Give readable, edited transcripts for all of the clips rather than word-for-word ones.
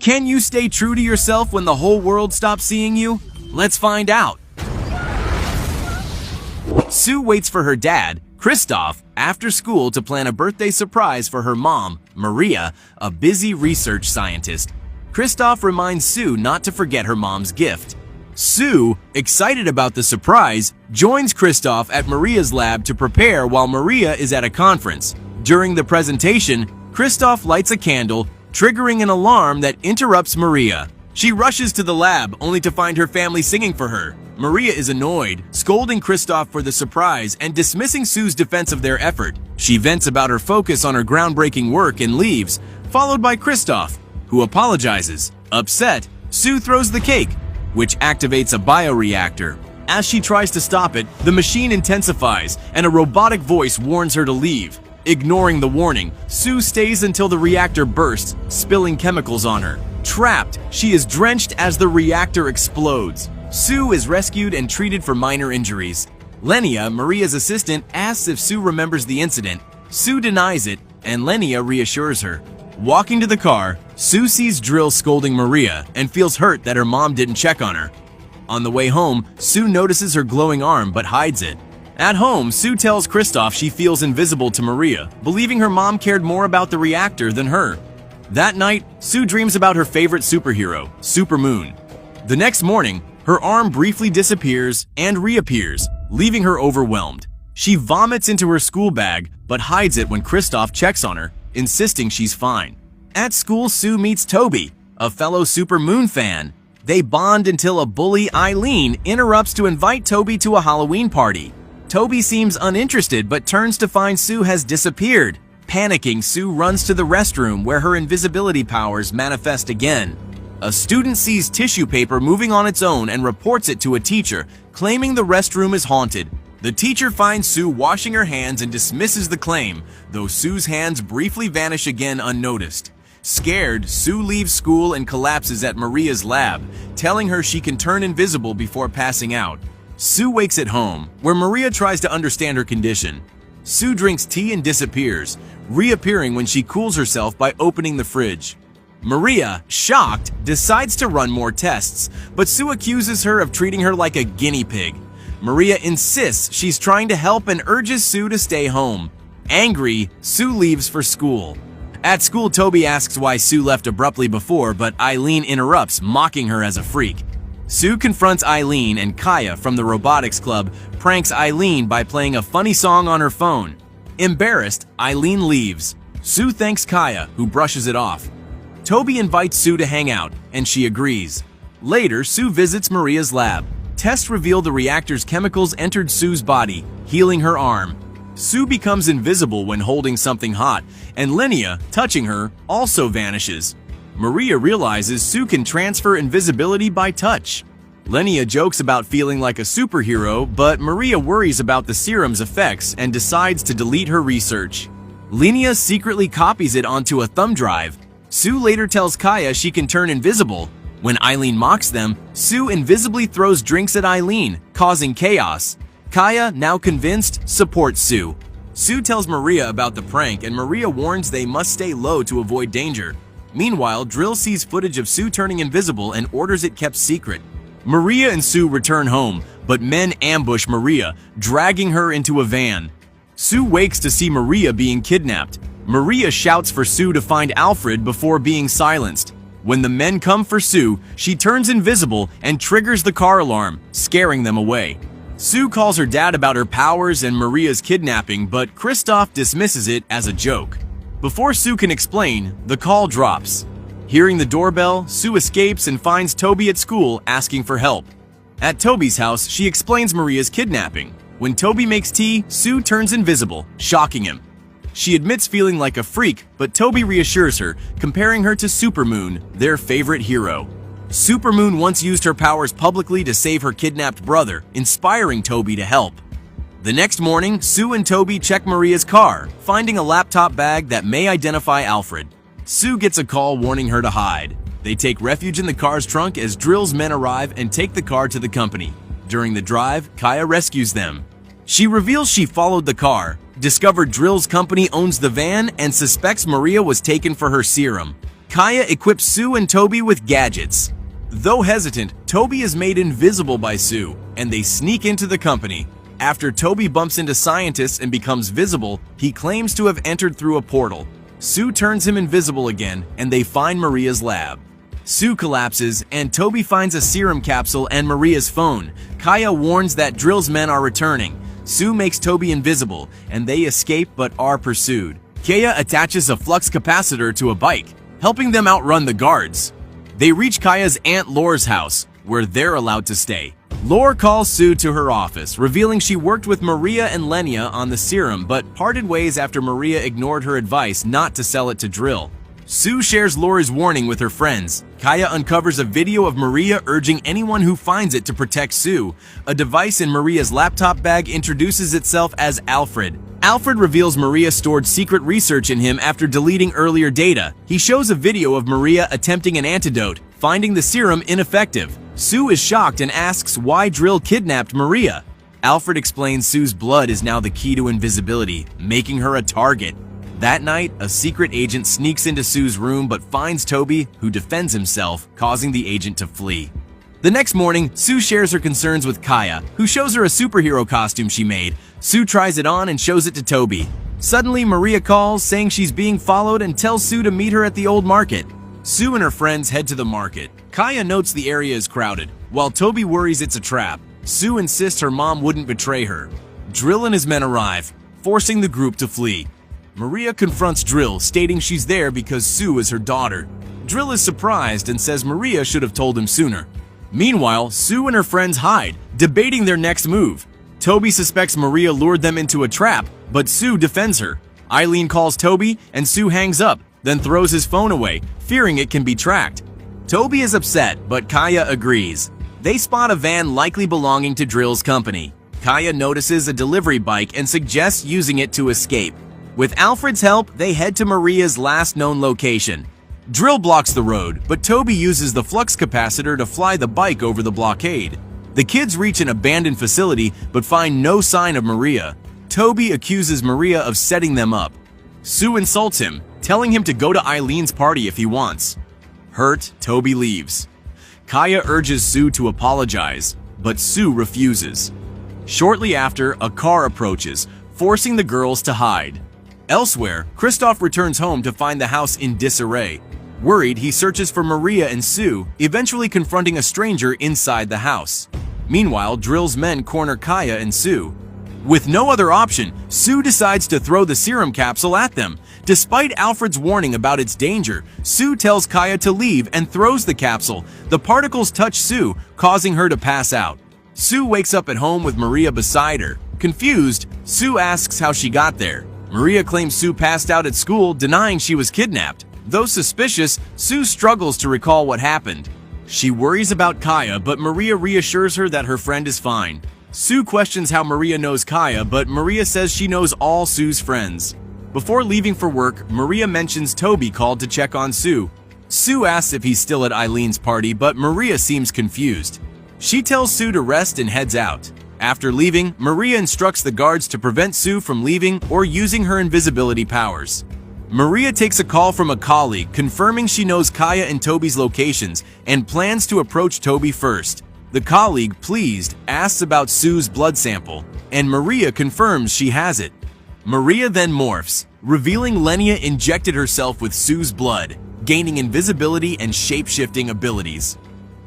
Can you stay true to yourself when the whole world stops seeing you? Let's find out. Sue waits for her dad, Christoph, after school to plan a birthday surprise for her mom, Maria, a busy research scientist. Christoph reminds Sue not to forget her mom's gift. Sue, excited about the surprise, joins Christoph at Maria's lab to prepare while Maria is at a conference. During the presentation, Christoph lights a candle, triggering an alarm that interrupts Maria. She rushes to the lab only to find her family singing for her. Maria is annoyed, scolding Christoph for the surprise and dismissing Sue's defense of their effort. She vents about her focus on her groundbreaking work and leaves, followed by Christoph, who apologizes. Upset, Sue throws the cake, which activates a bioreactor. As she tries to stop it, the machine intensifies and a robotic voice warns her to leave. Ignoring the warning, Sue stays until the reactor bursts, spilling chemicals on her. Trapped, she is drenched as the reactor explodes. Sue is rescued and treated for minor injuries. Lenia, Maria's assistant, asks if Sue remembers the incident. Sue denies it, and Lenia reassures her. Walking to the car, Sue sees Drill scolding Maria and feels hurt that her mom didn't check on her. On the way home, Sue notices her glowing arm but hides it. At home, Sue tells Christoph she feels invisible to Maria, believing her mom cared more about the reactor than her. That night, Sue dreams about her favorite superhero, Supermoon. The next morning, her arm briefly disappears and reappears, leaving her overwhelmed. She vomits into her school bag but hides it when Christoph checks on her, insisting she's fine. At school, Sue meets Toby, a fellow Supermoon fan. They bond until a bully, Eileen, interrupts to invite Toby to a Halloween party. Toby seems uninterested but turns to find Sue has disappeared. Panicking, Sue runs to the restroom where her invisibility powers manifest again. A student sees tissue paper moving on its own and reports it to a teacher, claiming the restroom is haunted. The teacher finds Sue washing her hands and dismisses the claim, though Sue's hands briefly vanish again unnoticed. Scared, Sue leaves school and collapses at Maria's lab, telling her she can turn invisible before passing out. Sue wakes at home, where Maria tries to understand her condition. Sue drinks tea and disappears, reappearing when she cools herself by opening the fridge. Maria, shocked, decides to run more tests, but Sue accuses her of treating her like a guinea pig. Maria insists she's trying to help and urges Sue to stay home. Angry, Sue leaves for school. At school, Toby asks why Sue left abruptly before, but Eileen interrupts, mocking her as a freak. Sue confronts Eileen, and Kaya from the robotics club pranks Eileen by playing a funny song on her phone. Embarrassed, Eileen leaves. Sue thanks Kaya, who brushes it off. Toby invites Sue to hang out, and she agrees. Later, Sue visits Maria's lab. Tests reveal the reactor's chemicals entered Sue's body, healing her arm. Sue becomes invisible when holding something hot, and Lenia, touching her, also vanishes. Maria realizes Sue can transfer invisibility by touch. Lenia jokes about feeling like a superhero, but Maria worries about the serum's effects and decides to delete her research. Lenia secretly copies it onto a thumb drive. Sue later tells Kaya she can turn invisible. When Eileen mocks them, Sue invisibly throws drinks at Eileen, causing chaos. Kaya, now convinced, supports Sue. Sue tells Maria about the prank, and Maria warns they must stay low to avoid danger. Meanwhile, Drill sees footage of Sue turning invisible and orders it kept secret. Maria and Sue return home, but men ambush Maria, dragging her into a van. Sue wakes to see Maria being kidnapped. Maria shouts for Sue to find Alfred before being silenced. When the men come for Sue, she turns invisible and triggers the car alarm, scaring them away. Sue calls her dad about her powers and Maria's kidnapping, but Christoph dismisses it as a joke. Before Sue can explain, the call drops. Hearing the doorbell, Sue escapes and finds Toby at school asking for help. At Toby's house, she explains Maria's kidnapping. When Toby makes tea, Sue turns invisible, shocking him. She admits feeling like a freak, but Toby reassures her, comparing her to Supermoon, their favorite hero. Supermoon once used her powers publicly to save her kidnapped brother, inspiring Toby to help. The next morning, Sue and Toby check Maria's car, finding a laptop bag that may identify Alfred. Sue gets a call warning her to hide. They take refuge in the car's trunk as Drill's men arrive and take the car to the company. During the drive, Kaya rescues them. She reveals she followed the car, discovered Drill's company owns the van, and suspects Maria was taken for her serum. Kaya equips Sue and Toby with gadgets. Though hesitant, Toby is made invisible by Sue, and they sneak into the company. After Toby bumps into scientists and becomes visible, he claims to have entered through a portal. Sue turns him invisible again, and they find Maria's lab. Sue collapses, and Toby finds a serum capsule and Maria's phone. Kaya warns that Drill's men are returning. Sue makes Toby invisible, and they escape but are pursued. Kaya attaches a flux capacitor to a bike, helping them outrun the guards. They reach Kaya's Aunt Laura's house, where they're allowed to stay. Laura calls Sue to her office, revealing she worked with Maria and Lenia on the serum but parted ways after Maria ignored her advice not to sell it to Drill. Sue shares Laura's warning with her friends. Kaya uncovers a video of Maria urging anyone who finds it to protect Sue. A device in Maria's laptop bag introduces itself as Alfred. Alfred reveals Maria stored secret research in him after deleting earlier data. He shows a video of Maria attempting an antidote, finding the serum ineffective. Sue is shocked and asks why Drill kidnapped Maria. Alfred explains Sue's blood is now the key to invisibility, making her a target. That night, a secret agent sneaks into Sue's room but finds Toby, who defends himself, causing the agent to flee. The next morning, Sue shares her concerns with Kaya, who shows her a superhero costume she made. Sue tries it on and shows it to Toby. Suddenly, Maria calls, saying she's being followed and tells Sue to meet her at the old market. Sue and her friends head to the market. Kaya notes the area is crowded, while Toby worries it's a trap. Sue insists her mom wouldn't betray her. Drill and his men arrive, forcing the group to flee. Maria confronts Drill, stating she's there because Sue is her daughter. Drill is surprised and says Maria should have told him sooner. Meanwhile, Sue and her friends hide, debating their next move. Toby suspects Maria lured them into a trap, but Sue defends her. Eileen calls Toby, and Sue hangs up, then throws his phone away, fearing it can be tracked. Toby is upset, but Kaya agrees. They spot a van likely belonging to Drill's company. Kaya notices a delivery bike and suggests using it to escape. With Alfred's help, they head to Maria's last known location. Drill blocks the road, but Toby uses the flux capacitor to fly the bike over the blockade. The kids reach an abandoned facility but find no sign of Maria. Toby accuses Maria of setting them up. Sue insults him, telling him to go to Eileen's party if he wants. Hurt, Toby leaves. Kaya urges Sue to apologize, but Sue refuses. Shortly after, a car approaches, forcing the girls to hide. Elsewhere, Kristoff returns home to find the house in disarray. Worried, he searches for Maria and Sue, eventually confronting a stranger inside the house. Meanwhile, Drill's men corner Kaya and Sue. With no other option, Sue decides to throw the serum capsule at them. Despite Alfred's warning about its danger, Sue tells Kaya to leave and throws the capsule. The particles touch Sue, causing her to pass out. Sue wakes up at home with Maria beside her. Confused, Sue asks how she got there. Maria claims Sue passed out at school, denying she was kidnapped. Though suspicious, Sue struggles to recall what happened. She worries about Kaya, but Maria reassures her that her friend is fine. Sue questions how Maria knows Kaya, but Maria says she knows all Sue's friends. Before leaving for work, Maria mentions Toby called to check on Sue. Sue asks if he's still at Eileen's party, but Maria seems confused. She tells Sue to rest and heads out. After leaving, Maria instructs the guards to prevent Sue from leaving or using her invisibility powers. Maria takes a call from a colleague confirming she knows Kaya and Toby's locations and plans to approach Toby first. The colleague, pleased, asks about Sue's blood sample, and Maria confirms she has it. Maria then morphs, revealing Lenia injected herself with Sue's blood, gaining invisibility and shape-shifting abilities.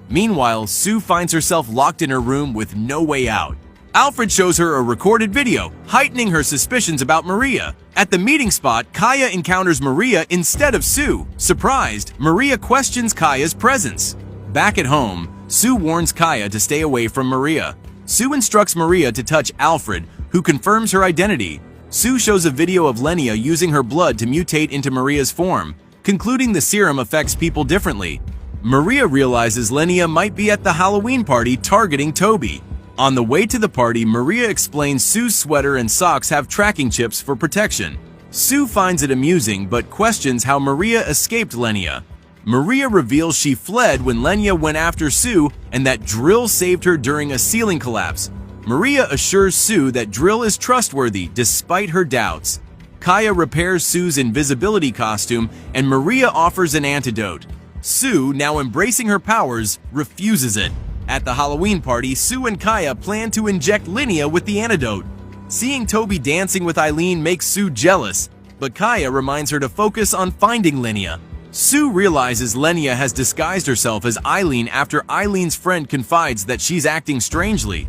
Meanwhile, Sue finds herself locked in her room with no way out. Alfred shows her a recorded video, heightening her suspicions about Maria. At the meeting spot, Kaya encounters Maria instead of Sue. Surprised, Maria questions Kaya's presence. Back at home, Sue warns Kaya to stay away from Maria. Sue instructs Maria to touch Alfred, who confirms her identity. Sue shows a video of Lenia using her blood to mutate into Maria's form, concluding the serum affects people differently. Maria realizes Lenia might be at the Halloween party targeting Toby. On the way to the party, Maria explains Sue's sweater and socks have tracking chips for protection. Sue finds it amusing but questions how Maria escaped Lenia. Maria reveals she fled when Lenia went after Sue and that Drill saved her during a ceiling collapse. Maria assures Sue that Drill is trustworthy despite her doubts. Kaya repairs Sue's invisibility costume, and Maria offers an antidote. Sue, now embracing her powers, refuses it. At the Halloween party, Sue and Kaya plan to inject Linnea with the antidote. Seeing Toby dancing with Eileen makes Sue jealous, but Kaya reminds her to focus on finding Linnea. Sue realizes Linnea has disguised herself as Eileen after Eileen's friend confides that she's acting strangely.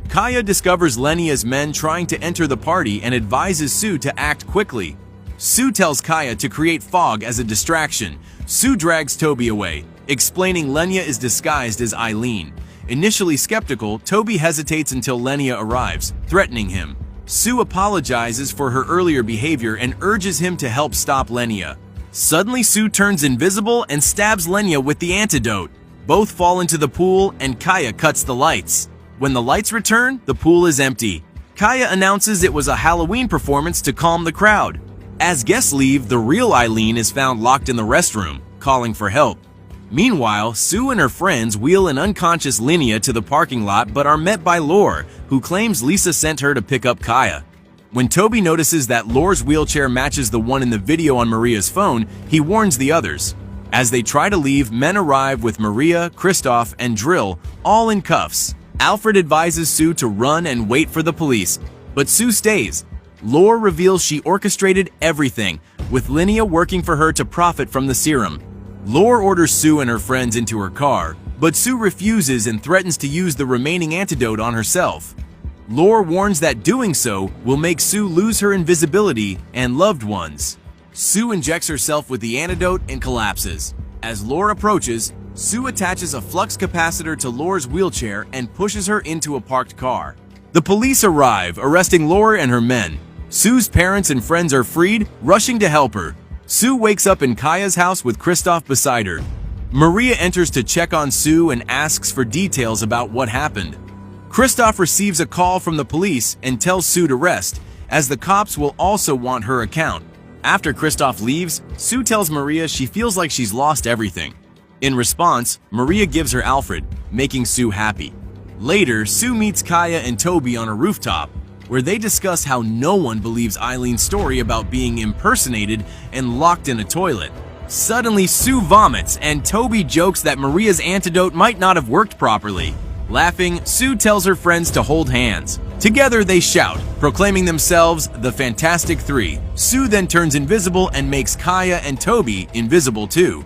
Kaya discovers Linnea's men trying to enter the party and advises Sue to act quickly. Sue tells Kaya to create fog as a distraction. Sue drags Toby away, explaining Linnea is disguised as Eileen. Initially skeptical, Toby hesitates until Linnea arrives, threatening him. Sue apologizes for her earlier behavior and urges him to help stop Linnea. Suddenly, Sue turns invisible and stabs Linnea with the antidote. Both fall into the pool and Kaya cuts the lights. When the lights return, the pool is empty. Kaya announces it was a Halloween performance to calm the crowd. As guests leave, the real Eileen is found locked in the restroom, calling for help. Meanwhile, Sue and her friends wheel an unconscious Linnea to the parking lot but are met by Lore, who claims Lisa sent her to pick up Kaya. When Toby notices that Lore's wheelchair matches the one in the video on Maria's phone, he warns the others. As they try to leave, men arrive with Maria, Kristoff, and Drill, all in cuffs. Alfred advises Sue to run and wait for the police, but Sue stays. Lore reveals she orchestrated everything, with Linnea working for her to profit from the serum. Lore orders Sue and her friends into her car, but Sue refuses and threatens to use the remaining antidote on herself. Lore warns that doing so will make Sue lose her invisibility and loved ones. Sue injects herself with the antidote and collapses. As Lore approaches, Sue attaches a flux capacitor to Lore's wheelchair and pushes her into a parked car. The police arrive, arresting Lore and her men. Sue's parents and friends are freed, rushing to help her. Sue wakes up in Kaya's house with Kristoff beside her. Maria enters to check on Sue and asks for details about what happened. Kristoff receives a call from the police and tells Sue to rest, as the cops will also want her account. After Kristoff leaves, Sue tells Maria she feels like she's lost everything. In response, Maria gives her Alfred, making Sue happy. Later, Sue meets Kaya and Toby on a rooftop, where they discuss how no one believes Eileen's story about being impersonated and locked in a toilet. Suddenly, Sue vomits, and Toby jokes that Maria's antidote might not have worked properly. Laughing, Sue tells her friends to hold hands. Together, they shout, proclaiming themselves the Fantastic Three. Sue then turns invisible and makes Kaya and Toby invisible too.